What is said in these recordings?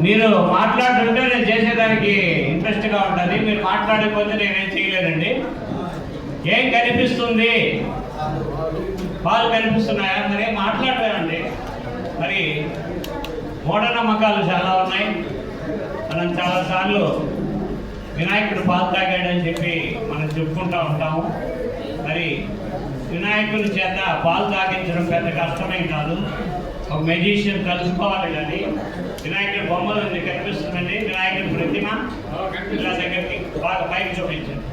మీరు మాట్లాడుతుంటే నేను చేసేదానికి ఇంట్రెస్ట్గా ఉంటుంది. మీరు మాట్లాడకపోతే నేనేం చేయలేనండి. ఏం కనిపిస్తుంది? పాలు కనిపిస్తున్నాయా? మరి మాట్లాడలేమండి. మరి మూఢనమ్మకాలు చాలా ఉన్నాయి. మనం చాలాసార్లు వినాయకుడు పాలు తాగాడని చెప్పి మనం చెప్పుకుంటూ ఉంటాము. మరి వినాయకుడి చేత పాలు తాగించడం పెద్ద కష్టమేం కాదు. ఒక మెజిషియన్ కలుసుకోవాలి. కానీ వినాయకుడి బొమ్మలు ఉంది కనిపిస్తుందండి. వినాయకుడి ప్రతిమ ఇలా దగ్గరికి బాగా పైకి చూపించండి.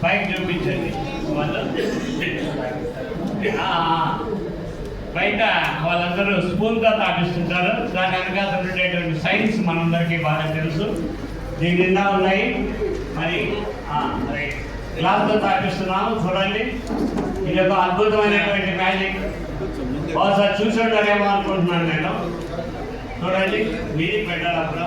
పైకి చూపించండి. వాళ్ళు బయట వాళ్ళందరూ స్పూన్గా తాగిస్తుంటారు. దాని వెనకాల ఉండేటువంటి సైన్స్ మనందరికీ బాగా తెలుసు. దీని నిండా ఉన్నాయి. మరి గ్లాస్తో తాగిస్తున్నాము. చూడండి, ఇది ఒక అద్భుతమైనటువంటి మ్యాజిక్. బహుశా చూసి ఉంటారేమో అనుకుంటున్నాను నేను. చూడండి, మీది పెట్టాలి. అప్పుడు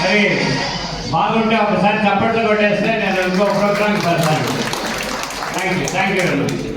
మరి బాగుంటే ఒకసారి చప్పట్లు కొట్టేస్తే నేను ఇంకో ప్రోగ్రామ్కి వెళ్తాను. Thank you.